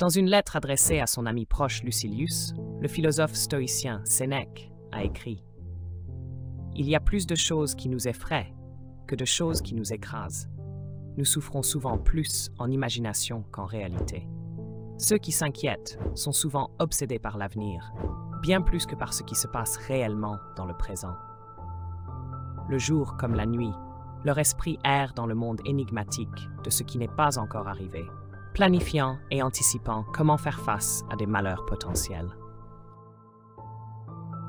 Dans une lettre adressée à son ami proche Lucilius, le philosophe stoïcien Sénèque a écrit « Il y a plus de choses qui nous effraient que de choses qui nous écrasent. Nous souffrons souvent plus en imagination qu'en réalité. Ceux qui s'inquiètent sont souvent obsédés par l'avenir, bien plus que par ce qui se passe réellement dans le présent. Le jour comme la nuit, leur esprit erre dans le monde énigmatique de ce qui n'est pas encore arrivé, planifiant et anticipant comment faire face à des malheurs potentiels.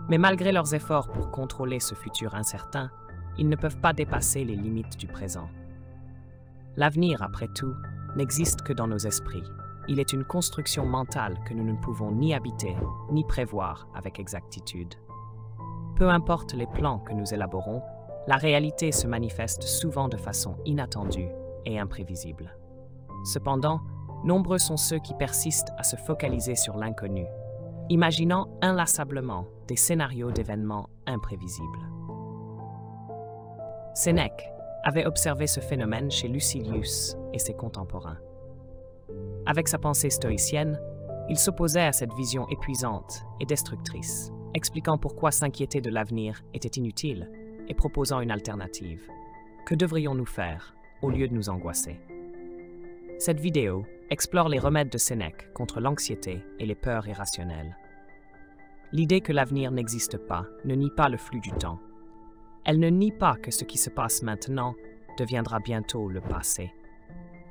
Mais malgré leurs efforts pour contrôler ce futur incertain, ils ne peuvent pas dépasser les limites du présent. L'avenir, après tout, n'existe que dans nos esprits. Il est une construction mentale que nous ne pouvons ni habiter, ni prévoir avec exactitude. Peu importe les plans que nous élaborons, la réalité se manifeste souvent de façon inattendue et imprévisible. Cependant, nombreux sont ceux qui persistent à se focaliser sur l'inconnu, imaginant inlassablement des scénarios d'événements imprévisibles. Sénèque avait observé ce phénomène chez Lucilius et ses contemporains. Avec sa pensée stoïcienne, il s'opposait à cette vision épuisante et destructrice, expliquant pourquoi s'inquiéter de l'avenir était inutile et proposant une alternative. Que devrions-nous faire au lieu de nous angoisser? Cette vidéo explore les remèdes de Sénèque contre l'anxiété et les peurs irrationnelles. L'idée que l'avenir n'existe pas ne nie pas le flux du temps. Elle ne nie pas que ce qui se passe maintenant deviendra bientôt le passé,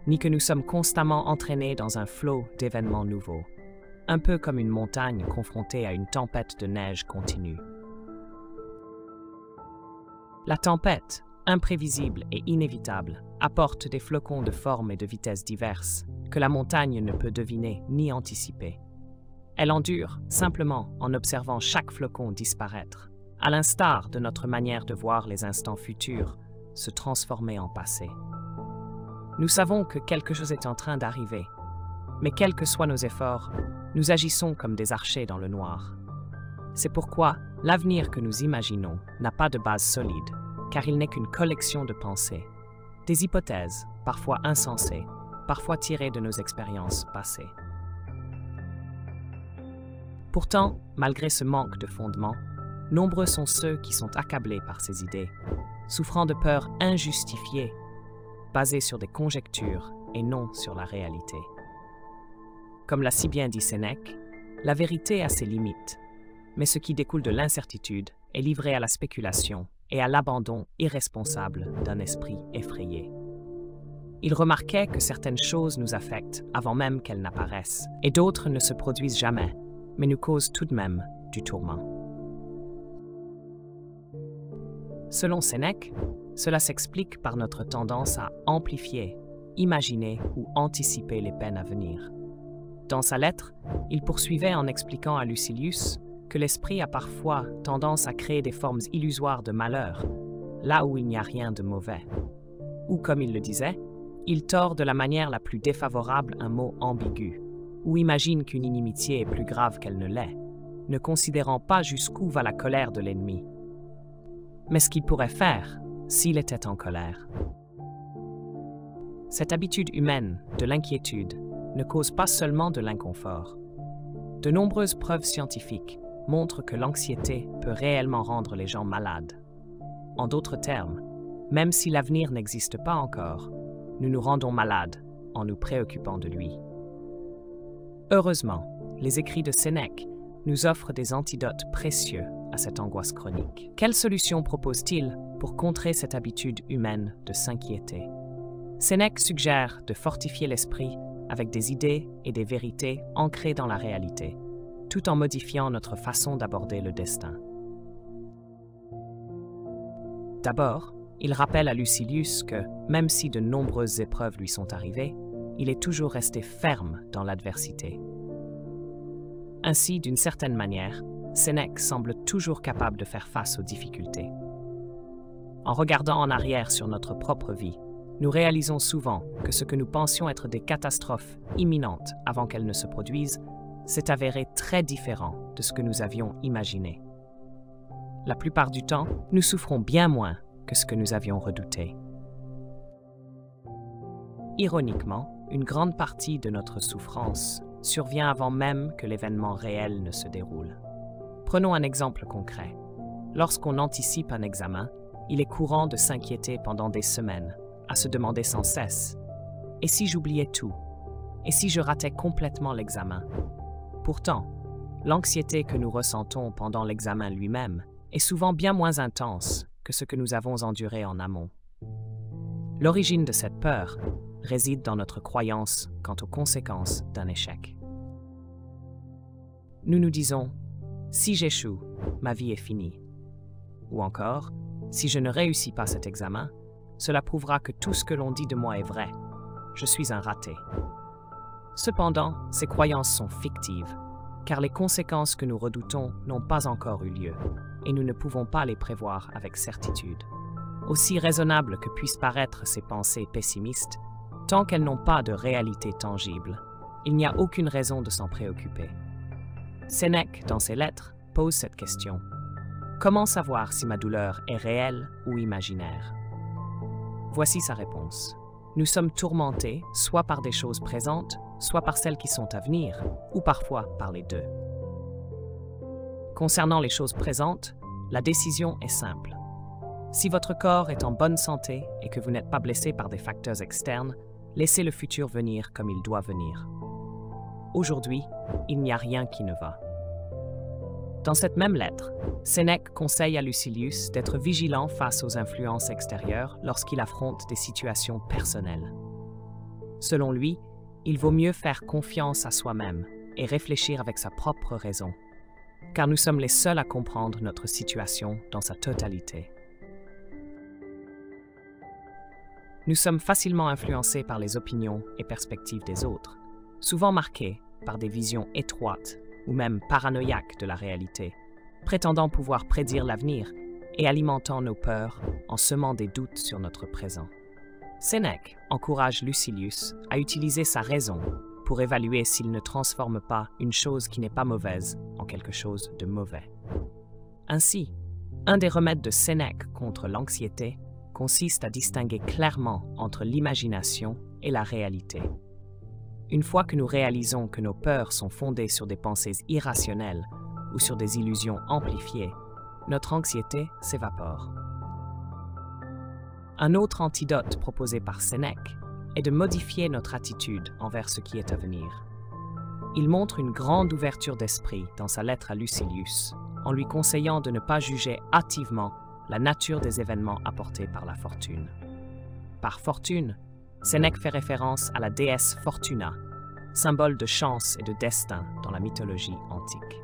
ni que nous sommes constamment entraînés dans un flot d'événements nouveaux, un peu comme une montagne confrontée à une tempête de neige continue. La tempête, imprévisible et inévitable, apporte des flocons de formes et de vitesses diverses que la montagne ne peut deviner ni anticiper. Elle endure simplement en observant chaque flocon disparaître, à l'instar de notre manière de voir les instants futurs se transformer en passé. Nous savons que quelque chose est en train d'arriver, mais quels que soient nos efforts, nous agissons comme des archers dans le noir. C'est pourquoi l'avenir que nous imaginons n'a pas de base solide, car il n'est qu'une collection de pensées, des hypothèses, parfois insensées, parfois tirées de nos expériences passées. Pourtant, malgré ce manque de fondement, nombreux sont ceux qui sont accablés par ces idées, souffrant de peurs injustifiées, basées sur des conjectures et non sur la réalité. Comme l'a si bien dit Sénèque, la vérité a ses limites, mais ce qui découle de l'incertitude est livré à la spéculation et à l'abandon irresponsable d'un esprit effrayé. Il remarquait que certaines choses nous affectent avant même qu'elles n'apparaissent, et d'autres ne se produisent jamais, mais nous causent tout de même du tourment. Selon Sénèque, cela s'explique par notre tendance à amplifier, imaginer ou anticiper les peines à venir. Dans sa lettre, il poursuivait en expliquant à Lucilius que l'esprit a parfois tendance à créer des formes illusoires de malheur, là où il n'y a rien de mauvais. Ou comme il le disait, il tord de la manière la plus défavorable un mot ambigu, ou imagine qu'une inimitié est plus grave qu'elle ne l'est, ne considérant pas jusqu'où va la colère de l'ennemi, mais ce qu'il pourrait faire s'il était en colère. Cette habitude humaine de l'inquiétude ne cause pas seulement de l'inconfort. De nombreuses preuves scientifiques montrent que l'anxiété peut réellement rendre les gens malades. En d'autres termes, même si l'avenir n'existe pas encore, nous nous rendons malades en nous préoccupant de lui. Heureusement, les écrits de Sénèque nous offrent des antidotes précieux à cette angoisse chronique. Quelle solution propose-t-il pour contrer cette habitude humaine de s'inquiéter? Sénèque suggère de fortifier l'esprit avec des idées et des vérités ancrées dans la réalité, tout en modifiant notre façon d'aborder le destin. D'abord, il rappelle à Lucilius que, même si de nombreuses épreuves lui sont arrivées, il est toujours resté ferme dans l'adversité. Ainsi, d'une certaine manière, Sénèque semble toujours capable de faire face aux difficultés. En regardant en arrière sur notre propre vie, nous réalisons souvent que ce que nous pensions être des catastrophes imminentes avant qu'elles ne se produisent s'est avéré très différent de ce que nous avions imaginé. La plupart du temps, nous souffrons bien moins que ce que nous avions redouté. Ironiquement, une grande partie de notre souffrance survient avant même que l'événement réel ne se déroule. Prenons un exemple concret. Lorsqu'on anticipe un examen, il est courant de s'inquiéter pendant des semaines, à se demander sans cesse « Et si j'oubliais tout? Et si je ratais complètement l'examen ?» Pourtant, l'anxiété que nous ressentons pendant l'examen lui-même est souvent bien moins intense que ce que nous avons enduré en amont. L'origine de cette peur réside dans notre croyance quant aux conséquences d'un échec. Nous nous disons « Si j'échoue, ma vie est finie ». Ou encore « Si je ne réussis pas cet examen, cela prouvera que tout ce que l'on dit de moi est vrai. Je suis un raté ». Cependant, ces croyances sont fictives, car les conséquences que nous redoutons n'ont pas encore eu lieu, et nous ne pouvons pas les prévoir avec certitude. Aussi raisonnables que puissent paraître ces pensées pessimistes, tant qu'elles n'ont pas de réalité tangible, il n'y a aucune raison de s'en préoccuper. Sénèque, dans ses lettres, pose cette question. Comment savoir si ma douleur est réelle ou imaginaire? Voici sa réponse. Nous sommes tourmentés soit par des choses présentes, soit par celles qui sont à venir, ou parfois par les deux. Concernant les choses présentes, la décision est simple. Si votre corps est en bonne santé et que vous n'êtes pas blessé par des facteurs externes, laissez le futur venir comme il doit venir. Aujourd'hui, il n'y a rien qui ne va. Dans cette même lettre, Sénèque conseille à Lucilius d'être vigilant face aux influences extérieures lorsqu'il affronte des situations personnelles. Selon lui, il vaut mieux faire confiance à soi-même et réfléchir avec sa propre raison, car nous sommes les seuls à comprendre notre situation dans sa totalité. Nous sommes facilement influencés par les opinions et perspectives des autres, souvent marqués par des visions étroites ou même paranoïaques de la réalité, prétendant pouvoir prédire l'avenir et alimentant nos peurs en semant des doutes sur notre présent. Sénèque encourage Lucilius à utiliser sa raison pour évaluer s'il ne transforme pas une chose qui n'est pas mauvaise en quelque chose de mauvais. Ainsi, un des remèdes de Sénèque contre l'anxiété consiste à distinguer clairement entre l'imagination et la réalité. Une fois que nous réalisons que nos peurs sont fondées sur des pensées irrationnelles ou sur des illusions amplifiées, notre anxiété s'évapore. Un autre antidote proposé par Sénèque est de modifier notre attitude envers ce qui est à venir. Il montre une grande ouverture d'esprit dans sa lettre à Lucilius, en lui conseillant de ne pas juger hâtivement la nature des événements apportés par la fortune. Par fortune, Sénèque fait référence à la déesse Fortuna, symbole de chance et de destin dans la mythologie antique.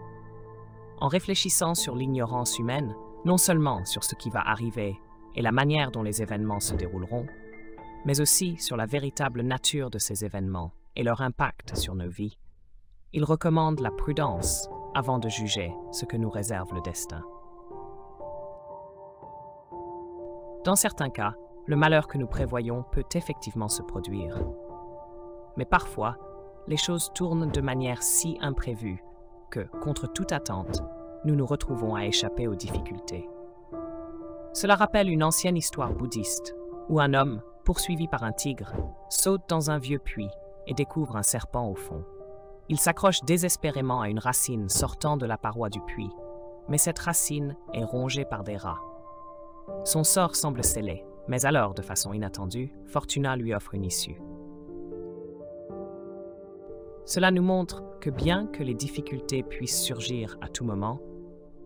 En réfléchissant sur l'ignorance humaine, non seulement sur ce qui va arriver et la manière dont les événements se dérouleront, mais aussi sur la véritable nature de ces événements et leur impact sur nos vies, il recommande la prudence avant de juger ce que nous réserve le destin. Dans certains cas, le malheur que nous prévoyons peut effectivement se produire. Mais parfois, les choses tournent de manière si imprévue que, contre toute attente, nous nous retrouvons à échapper aux difficultés. Cela rappelle une ancienne histoire bouddhiste où un homme, poursuivi par un tigre, saute dans un vieux puits et découvre un serpent au fond. Il s'accroche désespérément à une racine sortant de la paroi du puits, mais cette racine est rongée par des rats. Son sort semble scellé, mais alors, de façon inattendue, Fortuna lui offre une issue. Cela nous montre que bien que les difficultés puissent surgir à tout moment,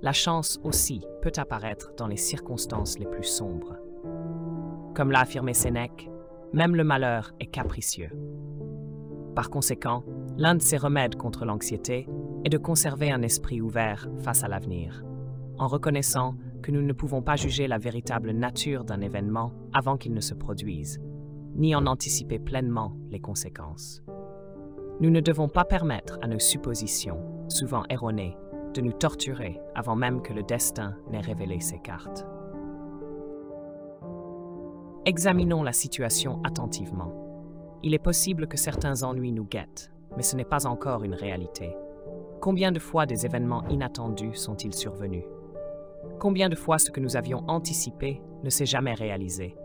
la chance aussi peut apparaître dans les circonstances les plus sombres. Comme l'a affirmé Sénèque, même le malheur est capricieux. Par conséquent, l'un de ses remèdes contre l'anxiété est de conserver un esprit ouvert face à l'avenir, en reconnaissant que nous ne pouvons pas juger la véritable nature d'un événement avant qu'il ne se produise, ni en anticiper pleinement les conséquences. Nous ne devons pas permettre à nos suppositions, souvent erronées, de nous torturer avant même que le destin n'ait révélé ses cartes. Examinons la situation attentivement. Il est possible que certains ennuis nous guettent, mais ce n'est pas encore une réalité. Combien de fois des événements inattendus sont-ils survenus? Combien de fois ce que nous avions anticipé ne s'est jamais réalisé?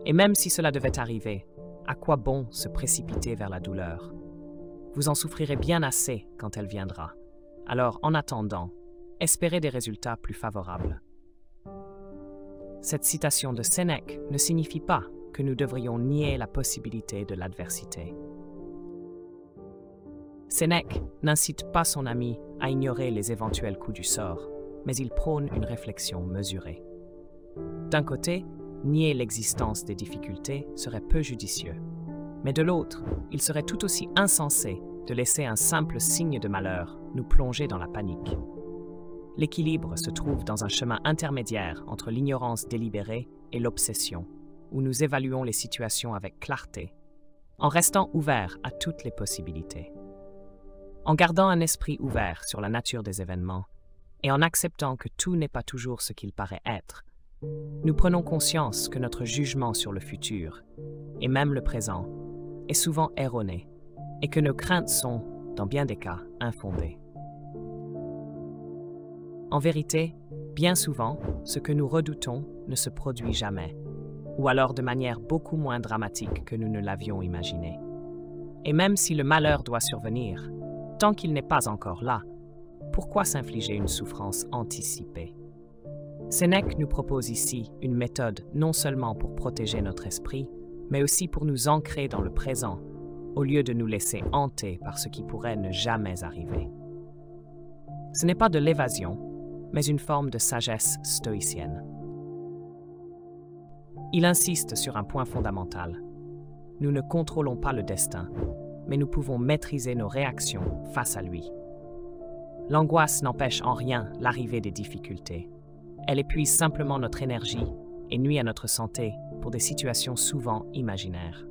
Et même si cela devait arriver, à quoi bon se précipiter vers la douleur? vous en souffrirez bien assez quand elle viendra. Alors, en attendant, espérez des résultats plus favorables. Cette citation de Sénèque ne signifie pas que nous devrions nier la possibilité de l'adversité. Sénèque n'incite pas son ami à ignorer les éventuels coups du sort, mais il prône une réflexion mesurée. D'un côté, nier l'existence des difficultés serait peu judicieux, mais de l'autre, il serait tout aussi insensé de laisser un simple signe de malheur nous plonger dans la panique. L'équilibre se trouve dans un chemin intermédiaire entre l'ignorance délibérée et l'obsession, où nous évaluons les situations avec clarté, en restant ouverts à toutes les possibilités. En gardant un esprit ouvert sur la nature des événements et en acceptant que tout n'est pas toujours ce qu'il paraît être, nous prenons conscience que notre jugement sur le futur, et même le présent, est souvent erroné et que nos craintes sont, dans bien des cas, infondées. En vérité, bien souvent, ce que nous redoutons ne se produit jamais, ou alors de manière beaucoup moins dramatique que nous ne l'avions imaginé. Et même si le malheur doit survenir, tant qu'il n'est pas encore là, pourquoi s'infliger une souffrance anticipée? Sénèque nous propose ici une méthode non seulement pour protéger notre esprit, mais aussi pour nous ancrer dans le présent, au lieu de nous laisser hanter par ce qui pourrait ne jamais arriver. Ce n'est pas de l'évasion, mais une forme de sagesse stoïcienne. Il insiste sur un point fondamental. Nous ne contrôlons pas le destin, mais nous pouvons maîtriser nos réactions face à lui. L'angoisse n'empêche en rien l'arrivée des difficultés. Elle épuise simplement notre énergie et nuit à notre santé pour des situations souvent imaginaires.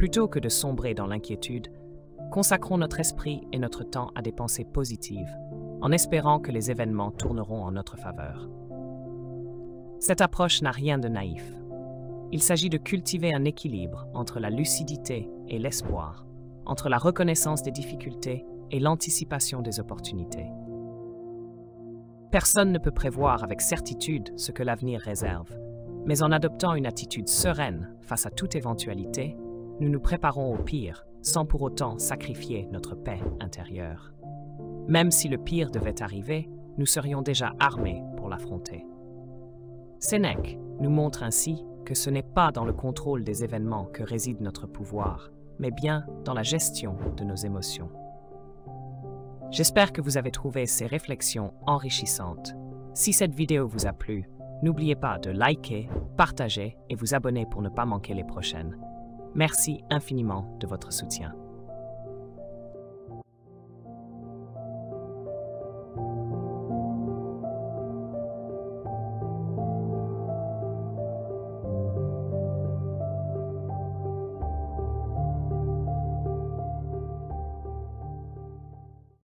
Plutôt que de sombrer dans l'inquiétude, consacrons notre esprit et notre temps à des pensées positives, en espérant que les événements tourneront en notre faveur. Cette approche n'a rien de naïf. Il s'agit de cultiver un équilibre entre la lucidité et l'espoir, entre la reconnaissance des difficultés et l'anticipation des opportunités. Personne ne peut prévoir avec certitude ce que l'avenir réserve, mais en adoptant une attitude sereine face à toute éventualité, nous nous préparons au pire sans pour autant sacrifier notre paix intérieure. Même si le pire devait arriver, nous serions déjà armés pour l'affronter. Sénèque nous montre ainsi que ce n'est pas dans le contrôle des événements que réside notre pouvoir, mais bien dans la gestion de nos émotions. J'espère que vous avez trouvé ces réflexions enrichissantes. Si cette vidéo vous a plu, n'oubliez pas de liker, partager et vous abonner pour ne pas manquer les prochaines. Merci infiniment de votre soutien.